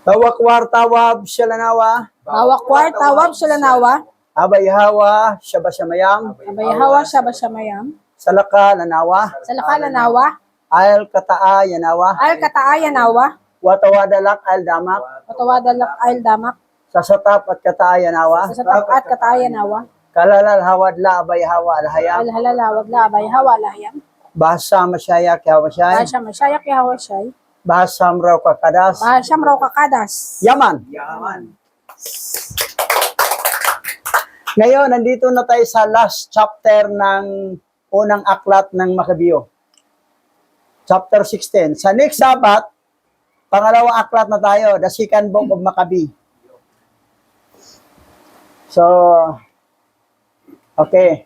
Tawakwar tawab shalanawa. Bawakwar tawab sulanawa. Abayhawa shabashamayam. Abayhawa Shabashamayam. Salaka lanawa. Salakalanawa. Ayal kataa yanawa. Al Kataayanawa. Watawadalak al damak. Otawadalak Al Damak. Sasatap at kataa yanawa. Sa tapat Kataayanawa. Kalalal hawadla abayhawa alhayam. Al Halalawag la Abayhawa Lahayam. Bahasa masyayak yawashay. Bahasya Masyayak Yahawashay. Bahasa mraw kakadas. Bahasyam Raw Kakadas. Yaman. Ngayon, nandito na tayo sa last chapter ng unang aklat ng Makabiyo. Chapter 16. Sa next Sabbath, pangalawang aklat na tayo, the second book of Maccabi. So, okay.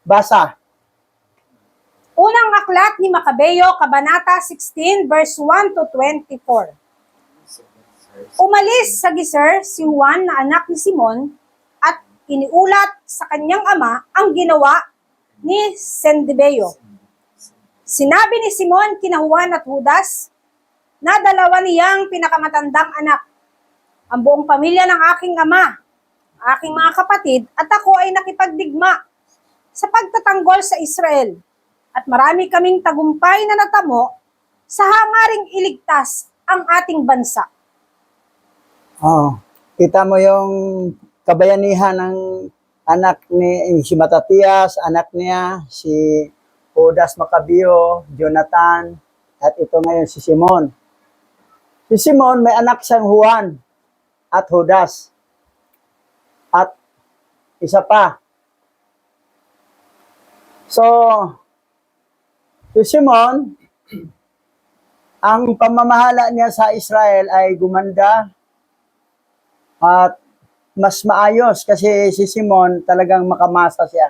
Basa. Unang aklat ni Makabeyo, Kabanata 16, verse 1 to 24. Umalis sa Geser si Juan na anak ni Simon at iniulat sa kanyang ama ang ginawa ni Sendebeyo. Sinabi ni Simon kina Juan at Judas na dalawa niyang pinakamatandang anak. Ang buong pamilya ng aking ama, aking mga kapatid at ako ay nakipagdigma sa pagtatanggol sa Israel. At marami kaming tagumpay na natamo sa hangaring iligtas ang ating bansa. Oh, kita mo yung kabayanihan ng anak ni si Matatias, anak niya, si Judas Macabeo, Jonathan, at ito ngayon si Simon. Si Simon may anak siyang Juan at Judas. At isa pa. So, si Simon, ang pamamahala niya sa Israel ay gumanda at mas maayos kasi si Simon talagang makamasa siya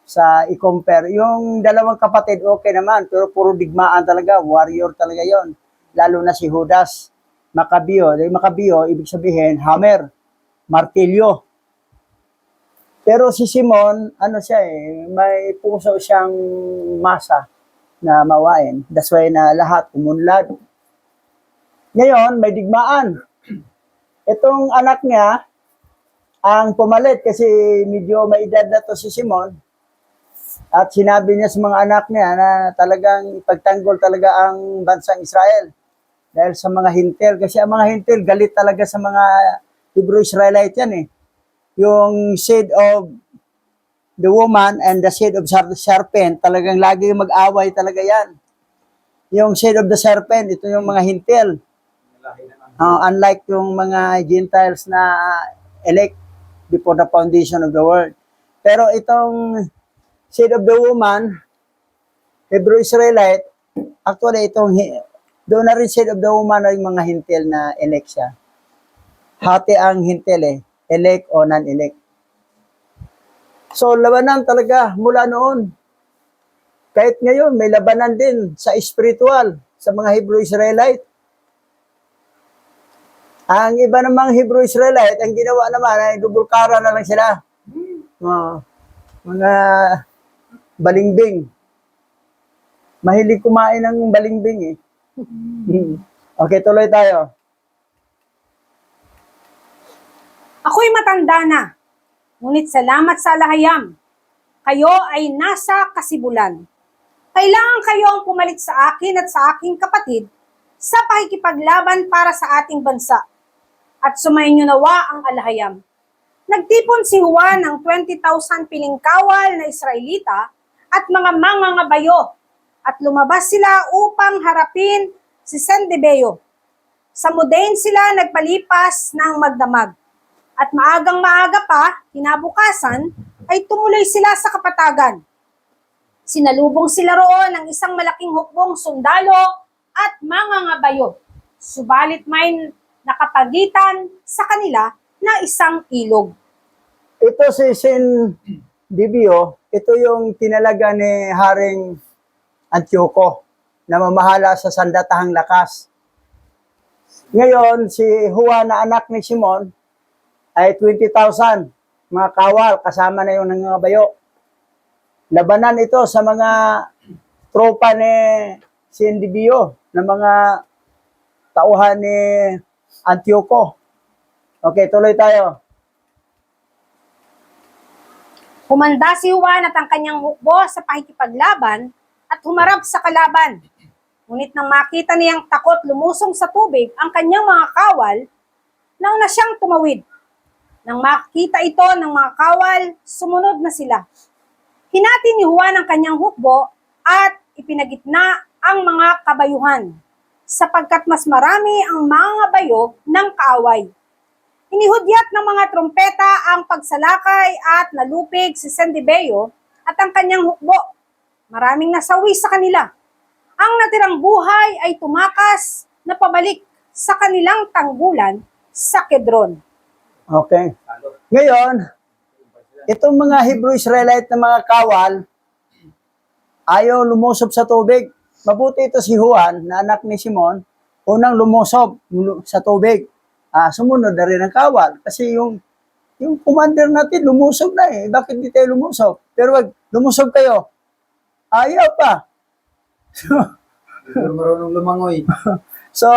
sa i-compare. Yung dalawang kapatid okay naman pero puro digmaan talaga, warrior talaga yon. Lalo na si Judas Macabeo. Macabeo, ibig sabihin hammer, martilyo. Pero si Simon, ano siya may puso siyang masa na mawain. That's why na lahat umunlad. Ngayon, may digmaan. Itong anak niya, ang pumalit kasi medyo may edad na to si Simon. At sinabi niya sa mga anak niya na talagang ipagtanggol talaga ang bansang Israel. Dahil sa mga hintil. Kasi ang mga hintil, galit talaga sa mga Hebrew Israelite yan Yung seed of the woman and the seed of the serpent, talagang lagi mag-away talaga yan. Yung seed of the serpent, ito yung mga hintil. Unlike yung mga Gentiles na elect before the foundation of the world. Pero itong seed of the woman, Hebrew Israelite, actually doon na rin seed of the woman ay mga hintil na elect siya. Hati ang hintil elect o non-elect. So, labanan talaga mula noon. Kahit ngayon, may labanan din sa spiritual, sa mga Hebrew Israelite. Ang iba namang Hebrew Israelite, ang ginawa naman ay dubulkara na lang sila. Mga balingbing. Mahilig kumain ng balingbing Okay, tuloy tayo. Ako'y matanda na, ngunit salamat sa alahayam. Kayo ay nasa kasibulan. Kailangan kayo ang pumalit sa akin at sa aking kapatid sa pakikipaglaban para sa ating bansa. At sumayin niyo nawa ang alahayam. Nagtipon si Juan ng 20,000 piling kawal na Israelita at mga mangangabayo at lumabas sila upang harapin si Sendebeyo. Sa Modain sila nagpalipas ng magdamag. At maagang-maaga pa, kinabukasan, ay tumuloy sila sa kapatagan. Sinalubong sila roon ng isang malaking hukbong sundalo at mangangabayo. Subalit may nakapagitan sa kanila na isang ilog. Ito si Sendebeyo, ito yung tinalaga ni Haring Antioco na mamahala sa sandatahang lakas. Ngayon, si Juan na anak ni Simon ay 20,000 mga kawal, kasama na yung nangangabayo. Labanan ito sa mga tropa ni Sendebeyo, na mga tauhan ni Antioco. Okay, tuloy tayo. Humanda si Juan at ang kanyang hukbo sa pakikipaglaban at humarap sa kalaban. Ngunit nang makita niyang takot lumusong sa tubig ang kanyang mga kawal, nauna siyang tumawid. Nang makita ito ng mga kawal, sumunod na sila. Hinati ni Juan ang kanyang hukbo at ipinagitna ang mga kabayuhan, sapagkat mas marami ang mga bayo ng kaaway. Inihudyat ng mga trompeta ang pagsalakay at nalupig si Sendibeo at ang kanyang hukbo. Maraming nasawi sa kanila. Ang natirang buhay ay tumakas na pabalik sa kanilang tanggulan sa Kedron. Okay. Ngayon, itong mga Hebrew Israelite na mga kawal, ayaw lumusob sa tubig. Mabuti ito si Juan, na anak ni Simon, unang lumusob sa tubig. Sumunod na rin ang kawal. Kasi yung commander natin, lumusob na eh. Bakit di tayo lumusob? Pero wag, lumusob kayo. Ayaw pa. Pero marunong lumangoy. So,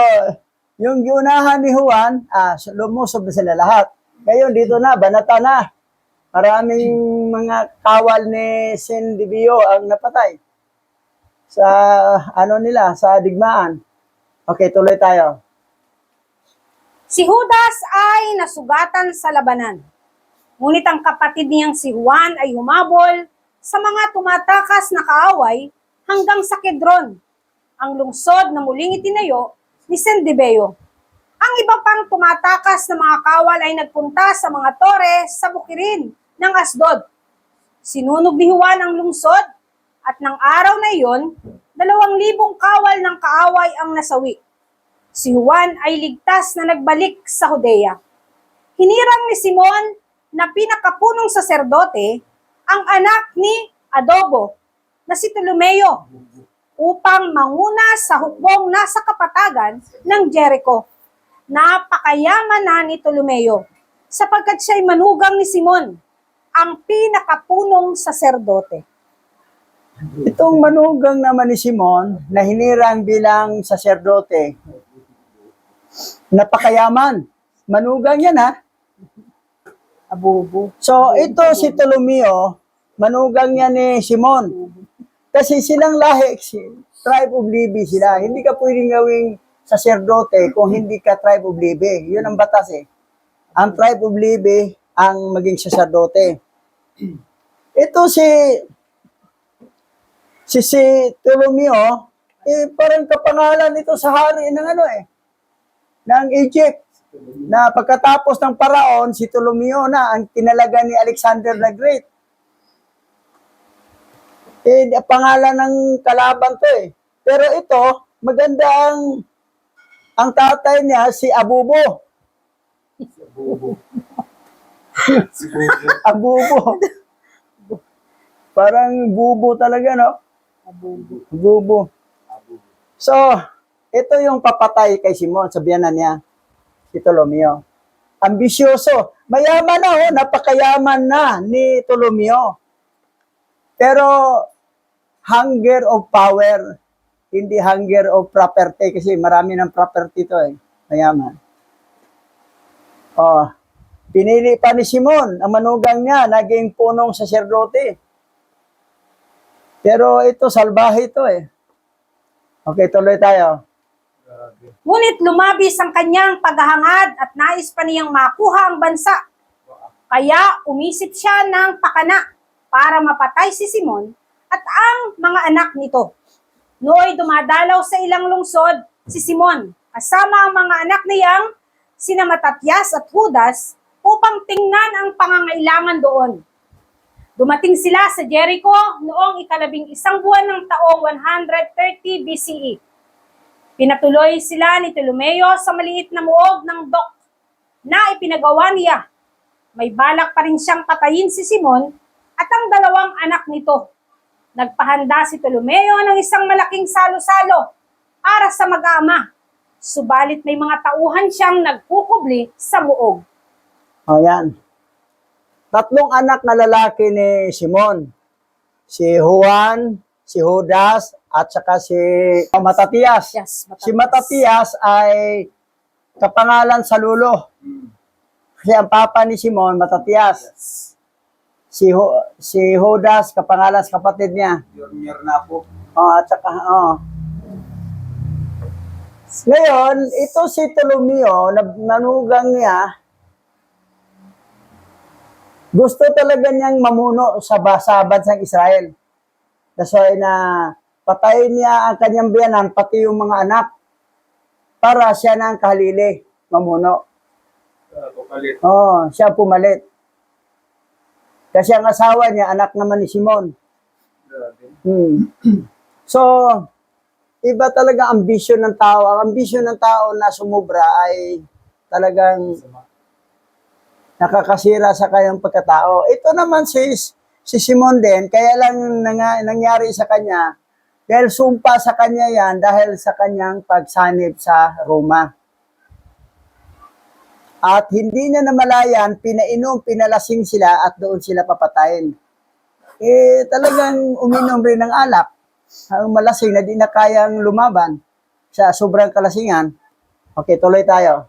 yung giunahan ni Juan, lumusob na sila lahat. Ngayon, dito na, banata na. Maraming mga kawal ni Sendibio ang napatay sa sa digmaan. Okay, tuloy tayo. Si Judas ay nasugatan sa labanan. Ngunit ang kapatid niyang si Juan ay humabol sa mga tumatakas na kaaway hanggang sa Kedron, ang lungsod na muling itinayo ni Sendibeo. Ang iba pang tumatakas na mga kawal ay nagpunta sa mga tore sa bukirin ng Asdod. Sinunog ni Juan ang lungsod at ng araw na iyon, 2,000 kawal ng kaaway ang nasawi. Si Juan ay ligtas na nagbalik sa Judea. Hinirang ni Simon na pinakapunong saserdote ang anak ni Adobo na si Ptolomeo upang manguna sa hukbong nasa kapatagan ng Jericho. Napakayaman na ni Ptolomeo sapagkat siya'y manugang ni Simon, ang pinakapunong saserdote. Itong manugang naman ni Simon, na hinirang bilang saserdote, napakayaman. Manugang yan ha. Abubo. So ito si Ptolomeo, manugang niya ni Simon. Kasi silang lahi, tribe of Levi sila. Hindi ka pwedeng gawing saserdote kung hindi ka tribe of Levi. Yun ang batas eh. Ang tribe of Levi ang maging saserdote. Ito si Ptolomeo, parang kapangalan ito sa hari ng ng Egypt. Na pagkatapos ng paraon, si Ptolomeo na ang tinalaga ni Alexander the Great. Pangalan ng kalaban to eh. Pero ito, maganda ang tatay niya, si Abubo. Abubo. Parang bubo talaga, no? Abubo. So, ito yung papatay kay Simon, sabihan na niya, si Ptolomeo. Ambisyoso. Mayaman na, napakayaman na ni Ptolomeo. Pero, hunger of power, hindi hunger of property, kasi marami ng property to eh, mayaman. Pinili pa ni Simon, ang manugang niya, naging punong saserdote. Pero ito, salbahe ito eh. Okay, tuloy tayo. Ngunit lumabis ang kanyang paghahangad at nais pa niyang makuha ang bansa. Kaya umisip siya ng pakana para mapatay si Simon at ang mga anak nito. Nooy dumadalaw sa ilang lungsod si Simon, kasama ang mga anak niyang sina Matatias at Judas upang tingnan ang pangangailangan doon. Dumating sila sa Jericho noong 11 buwan ng taong 130 BCE. Pinatuloy sila ni Ptolomeo sa maliit na muog ng dok na ipinagawa niya. May balak pa rin siyang patayin si Simon at ang 2 anak nito. Nagpahanda si Ptolomeo ng isang malaking salo-salo para sa mag-aama. Subalit may mga tauhan siyang nagkukubli sa muog. Ayan. 3 anak na lalaki ni Simon. Si Juan, si Judas, at saka si Matatias. Yes, Si Matatias ay kapangalan sa lulo. Kasi ang papa ni Simon, Matatias. Si Judas, kapangalan sa kapatid niya. Junior na po. At saka, Ngayon, ito si Ptolomeo, manugang niya, gusto talaga niyang mamuno sa bansang Israel. That's why na patayin niya ang kanyang biyanan, pati yung mga anak, para siya na ang kahalili, mamuno. Bukalit. Siya pumalit. Kasi ang asawa niya, anak naman ni Simon. So, iba talaga ambisyon ng tao. Ang ambisyon ng tao na sumubra ay talagang nakakasira sa kanyang pagkatao. Ito naman si Simon din, kaya lang nangyari sa kanya, dahil sumpa sa kanya yan, dahil sa kanyang pagsanib sa Roma. At hindi niya namalayan, pinalasing sila at doon sila papatayin. Talagang uminom rin ng alak. Ang malasing na di na kayang lumaban sa sobrang kalasingan. Okay, tuloy tayo.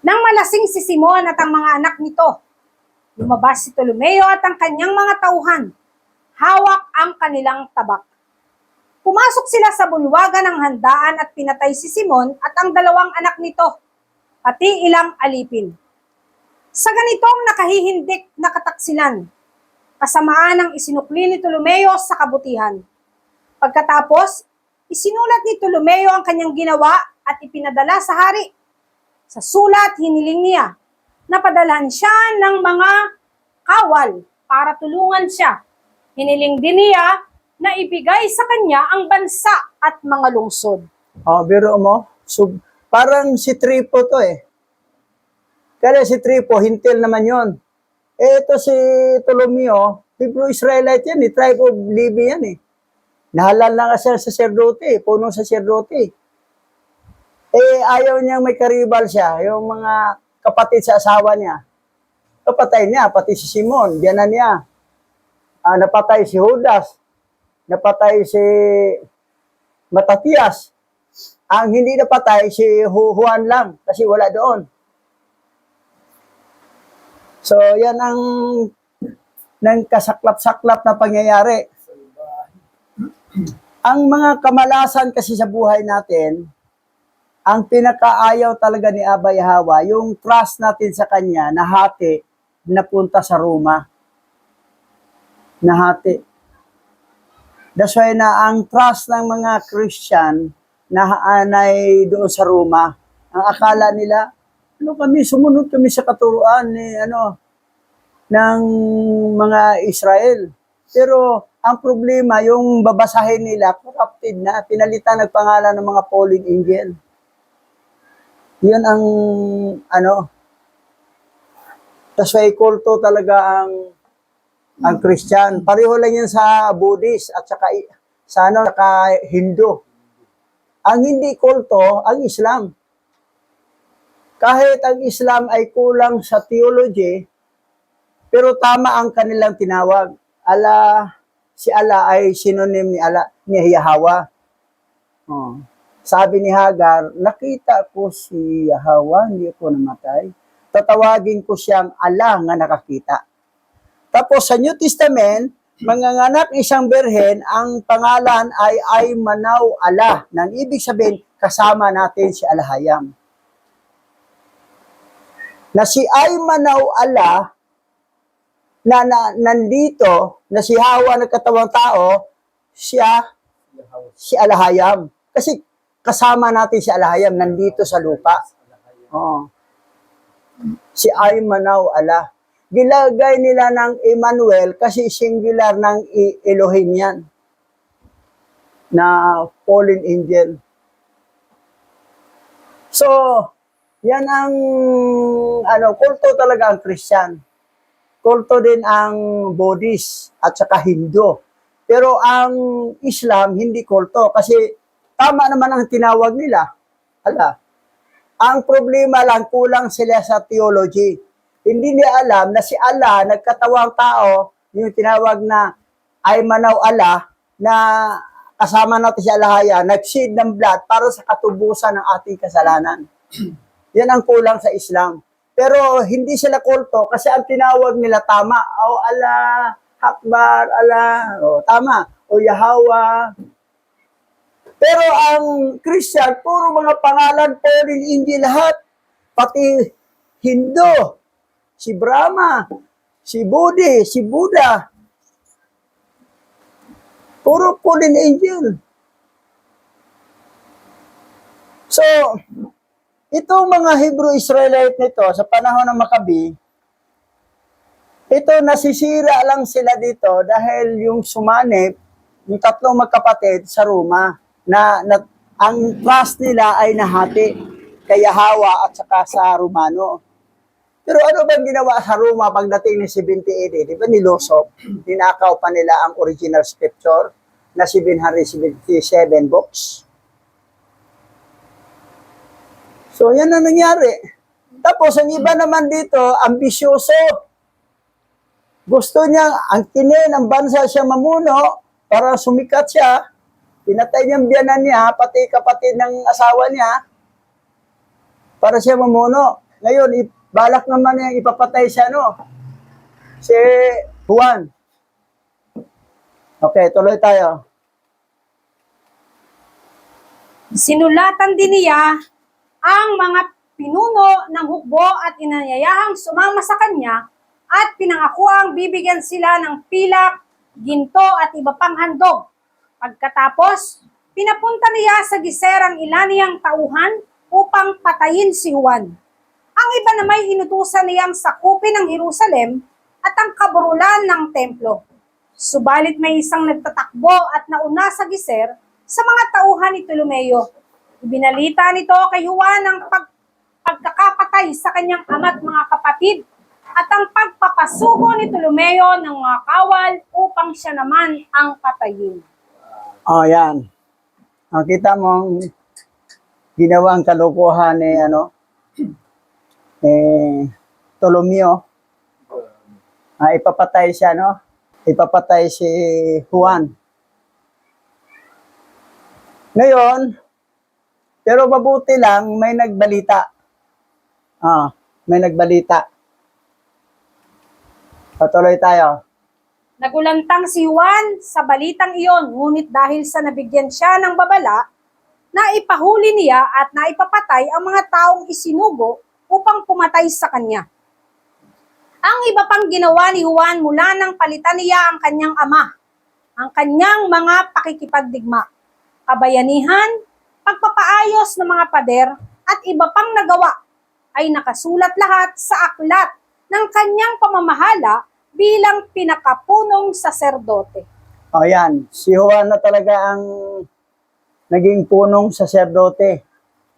Nang malasing si Simon at ang mga anak nito, lumabas si Ptolomeo at ang kanyang mga tauhan. Hawak ang kanilang tabak. Pumasok sila sa bulwagan ng handaan at pinatay si Simon at ang dalawang anak nito, pati ilang alipin. Sa ganitong nakahihindik na kataksilan, kasamaan ang isinukli ni Ptolomeo sa kabutihan. Pagkatapos, isinulat ni Ptolomeo ang kanyang ginawa at ipinadala sa hari. Sa sulat, hiniling niya na padalhan siya ng mga kawal para tulungan siya. Hiniling din niya na ibigay sa kanya ang bansa at mga lungsod. Biro mo, parang si Tripo to eh. Kaya si Tripo, hintil naman yon. Ito si Ptolomeo, Hebrew-Israelite yan, tribe of Levi yan eh. Nahalal na kasi sa sacerdote, punong sacerdote. Ayaw niyang may karibal siya, yung mga kapatid sa asawa niya. Napatay niya, pati si Simon, biyanan niya. Napatay si Judas, napatay si Matatias. Ang hindi napatay si Juan lang, kasi wala doon. So, yan ang kasaklap-saklap na pangyayari. Ang mga kamalasan kasi sa buhay natin, ang pinakaayaw talaga ni Abba Yahweh, yung trust natin sa Kanya, nahati, napunta sa Roma. Nahati. That's why na ang trust ng mga Christian, nahaanay doon sa Roma. Ang akala nila, sumunod kami sa katuruan ng mga Israel. Pero ang problema, yung babasahin nila, corrupted na, pinalitan ng pangalan ng mga fallen angel. Yun ang, that's why kulto talaga ang Christian. Pareho lang yan sa Buddhist at saka Hindu. Ang hindi kulto, ang Islam. Kahit ang Islam ay kulang sa theology, pero tama ang kanilang tinawag. Si Allah ay synonym ni Yahweh. Sabi ni Hagar, nakita ko si Yahweh, hindi ko namatay. Tatawagin ko siyang Allah nga nakakita. Tapos sa New Testament, manganganak isang berhen, ang pangalan ay Manaw Allah. Nang ibig sabihin, kasama natin si Alhayam. Na si Manaw Allah, na nandito, na si Hawa nagkatawang tao, si Alhayam. Kasi kasama natin si Alhayam, nandito sa lupa. Si Manaw Allah. Gilagay nila ng Emmanuel kasi singular ng Elohim yan. Na fallen angel. So, yan ang kulto talaga ang Christian. Kulto din ang Buddhist at saka Hindu. Pero ang Islam hindi kulto kasi tama naman ang tinawag nila. Ang problema lang kulang sila sa theology. Hindi niya alam na si Allah, nagkatawang tao, yung tinawag na ay Manaw Allah, na kasama natin si Alhaya, nag-shed ng blood para sa katubusan ng ating kasalanan. Yan ang kulang sa Islam. Pero hindi sila kulto kasi ang tinawag nila tama. O Allah, Akbar, Allah, o tama. O Yahweh. Pero ang Christian, puro mga pangalan, Paul, Injil, lahat. Pati Hindu, si Brahma, si Budi, si Buddha. Puro Paul and Angel. So, itong mga Hebrew Israelite nito sa panahon ng Maccabi, ito nasisira lang sila dito dahil yung sumanib, yung tatlong magkapatid sa Roma, na ang trust nila ay nahati kay Hawa at saka sa Romano. Pero ano bang ginawa sa Roma pagdating ng 70 AD? Di ba nilosop? Ninakaw pa nila ang original scripture na 777 books. So, yan ang nangyari. Tapos, ang iba naman dito, ambisyoso. Gusto niya, ang kinin, ang bansa siya mamuno para sumikat siya. Pinatay niyang biyanan niya, pati kapatid ng asawa niya, para siya mamuno. Ngayon, balak naman niya ipapatay siya, no? Si Juan. Okay, tuloy tayo. Sinulatan din niya ang mga pinuno ng hukbo at inanyayahang sumama sa kanya at pinangako ang bibigyan sila ng pilak, ginto at iba pang handog. Pagkatapos, pinapunta niya sa Geser ang ilan niyang tauhan upang patayin si Juan. Ang iba namay inutusan niyang sakupin ang Jerusalem at ang kaburulan ng templo. Subalit may isang nagtatakbo at nauna sa Geser sa mga tauhan ni Ptolomeo. Ibinalita nito kay Juan ang pagkakapatay sa kanyang ama't mga kapatid at ang pagpapasugo ni Ptolomeo ng mga kawal upang siya naman ang patayin. Oh, yan. Kita mo ginawang kalokohan ni Ptolomeo. Ipapatay siya, no? Ipapatay si Juan. Ngayon, pero mabuti lang, may nagbalita. May nagbalita. Patuloy tayo. Nagulantang si Juan sa balitang iyon, ngunit dahil sa nabigyan siya ng babala, naipahuli niya at naipapatay ang mga taong isinugo upang pumatay sa kanya. Ang iba pang ginawa ni Juan mula nang palitan niya ang kanyang ama, ang kanyang mga pakikipagdigma, kabayanihan, pagpapaayos ng mga pader at iba pang nagawa ay nakasulat lahat sa aklat ng kanyang pamamahala bilang pinakapunong saserdote. O yan, si Juan na talaga ang naging punong saserdote.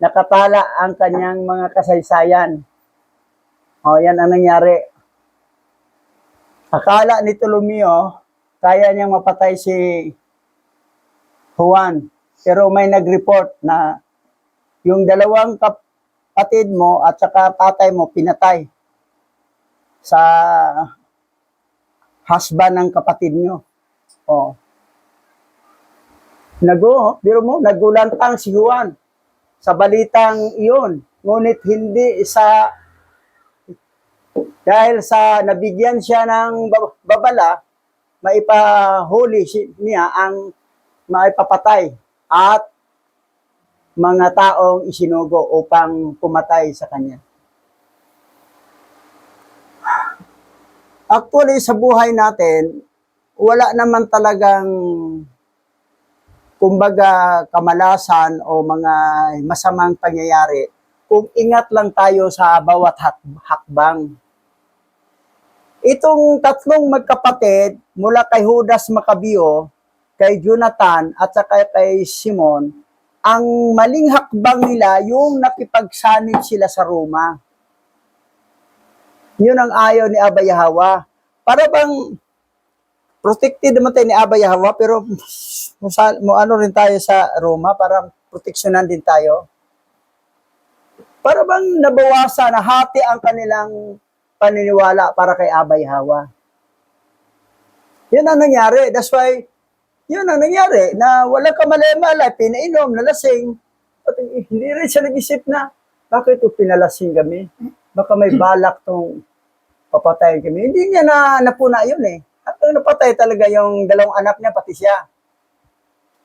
Nakatala ang kanyang mga kasaysayan. O yan ang nangyari. Akala ni Ptolomeo, kaya niyang mapatay si Juan. Pero may nag-report na yung dalawang kapatid mo at saka tatay mo pinatay sa husband ng kapatid nyo. Oh. Biro mo, nagulantang si Juan sa balitang iyon. Ngunit hindi dahil sa nabigyan siya ng babala, maipahuli niya ang maipapatay at mga taong isinugo upang pumatay sa kanya. Actually, sa buhay natin, wala naman talagang kumbaga kamalasan o mga masamang pangyayari kung ingat lang tayo sa bawat hakbang. Itong tatlong magkapatid mula kay Judas Maccabeo, kay Jonathan at saka kay Simon, ang maling hakbang nila yung nakipagsanib sila sa Roma. Yun ang ayaw ni Abba Yahweh. Para bang protected naman tayo ni Abba Yahweh, pero ano rin tayo sa Roma para proteksyonan din tayo. Para bang nabawasan, nahati ang kanilang paniniwala para kay Abba Yahweh. Yun ang nangyari. That's why, yun ang nangyari, na walang kamali-malay, pinainom, nalasing, at hindi rin siya nag-isip na Bakit ito pinalasing kami? Baka may balak tong papatayin kami. Hindi niya napuna yun eh. At napatay talaga yung dalawang anak niya, pati siya.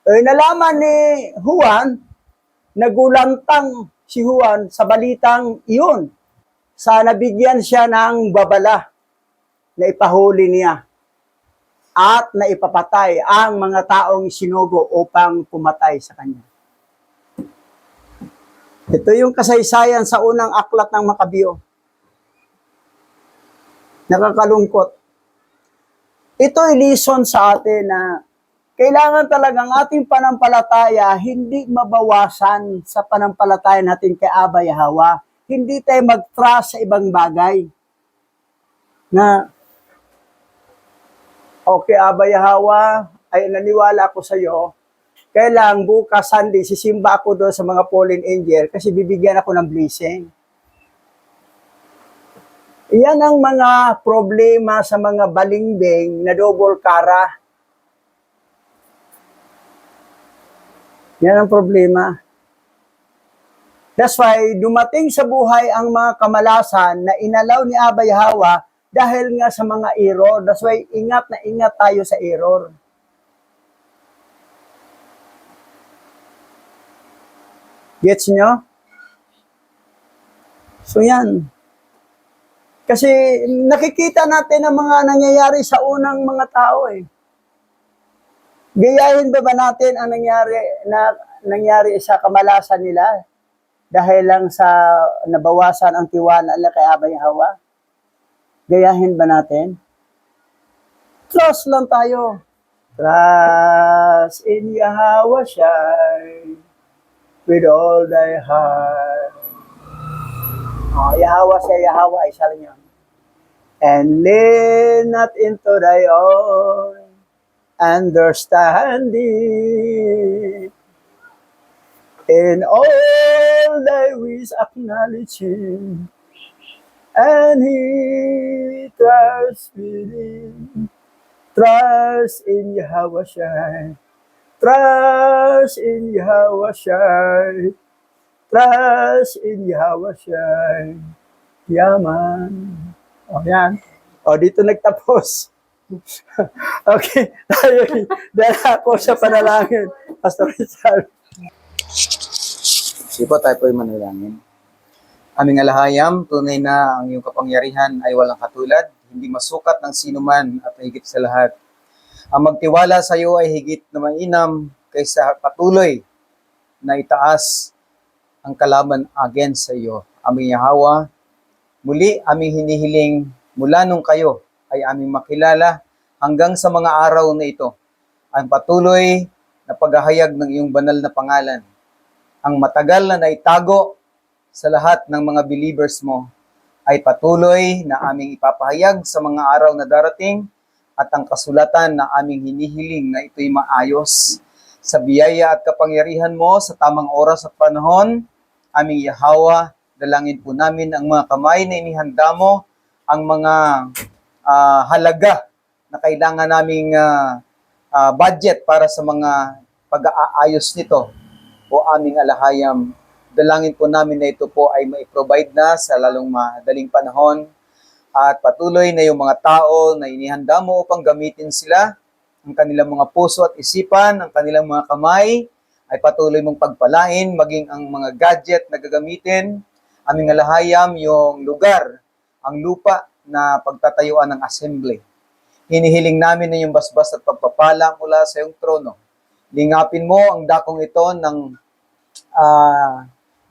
Nalaman ni Juan, nagulantang si Juan sa balitang iyon. Sa nabigyan siya ng babala na ipahuli niya at na ipapatay ang mga taong sinugo upang pumatay sa kanya. Ito yung kasaysayan sa unang aklat ng Makabeo. Nakakalungkot. Ito ay lesson sa atin na kailangan talagang ating panampalataya hindi mabawasan sa panampalataya natin kay Abba Yahweh. Hindi tayo mag-trust sa ibang bagay. Na, okay, Abba Yahweh, ay naniwala ako sa iyo. Kailang bukas Sunday, sisimba ako doon sa mga fallen angel kasi bibigyan ako ng blessing. Iyan ang mga problema sa mga balingbing na double kara. Yan ang problema. That's why dumating sa buhay ang mga kamalasan na inalaw ni Abba Yahweh dahil nga sa mga error. That's why ingat na ingat tayo sa error. Gets nyo? So yan. Kasi nakikita natin ang mga nangyayari sa unang mga tao eh. Gayahin ba natin ang nangyari sa kamalasan nila dahil lang sa nabawasan ang tiwala nila kay Abba Yahweh? Gayahin ba natin? Trust lang tayo. Trust in Yahweh Shai with all thy heart. Yahweh siya, Yahweh, isa lang yun. And lean not into thy own understanding. In all thy ways acknowledge him, and he trusts within. Trust in Yahweh Shai. Trust in Yahweh Shai. Trust in Yahweh Shai. Yaman. O yan. O dito nagtapos. Okay. Dahil ako sa panalangin. Pastor Richard. Sige po, tayo po yung manalangin. Aming alahayam, tunay na ang iyong kapangyarihan ay walang katulad, hindi masukat ng sinuman at higit sa lahat. Ang magtiwala sa iyo ay higit na mainam kaysa patuloy na itaas ang kalaban against sa iyo. Aming Yahweh, muli aming hinihiling mula nung kayo ay aming makilala hanggang sa mga araw na ito. Ang patuloy na paghahayag ng iyong banal na pangalan. Ang matagal na naitago sa lahat ng mga believers mo ay patuloy na aming ipapahayag sa mga araw na darating at ang kasulatan na aming hinihiling na ito'y maayos. Sa biyaya at kapangyarihan mo sa tamang oras at panahon, aming Yahweh, dalangin po namin ang mga kamay na inihanda mo, ang mga halaga na kailangan naming budget para sa mga pag-aayos nito. O aming alahayam, dalangin po namin na ito po ay mai-provide na sa lalong madaling panahon at patuloy na yung mga tao na inihanda mo upang gamitin sila, ang kanilang mga puso at isipan, ang kanilang mga kamay, ay patuloy mong pagpalain, maging ang mga gadget na gagamitin, aming alahayam yung lugar, ang lupa na pagtatayuan ng assembly. Hinihiling namin na yung basbas at pagpapala mula sa iyong trono. Lingapin mo ang dakong ito ng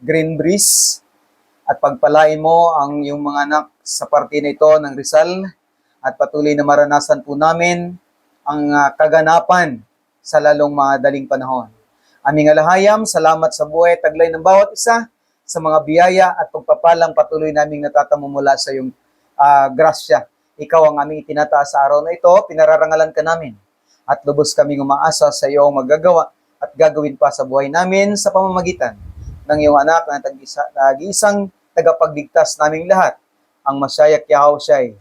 green breeze at pagpalain mo ang iyong mga anak sa parte na ito ng Rizal at patuloy na maranasan po namin ang kaganapan sa lalong madaling panahon. Aming alahayam, salamat sa buhay taglay ng bawat isa sa mga biyaya at pagpapalang patuloy naming natatamo mula sa iyong grasya. Ikaw ang aming itinataas sa araw na ito, pinararangalan ka namin at lubos kaming umaasa sa iyong magagawa at gagawin pa sa buhay namin sa pamamagitan ng iyong anak na nag-iisang tagapagligtas naming lahat, ang Masyayak Yahushai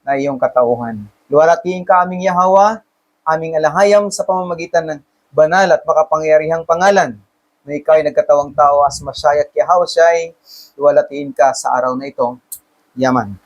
na iyong katauhan. Luwalhatiin ka aming Yahweh, aming alahayam sa pamamagitan ng banal at makapangyarihang pangalan na ikaw ay nagkatawang tao as Masayat Yahawasyay, luwalatiin ka sa araw na ito. Yaman.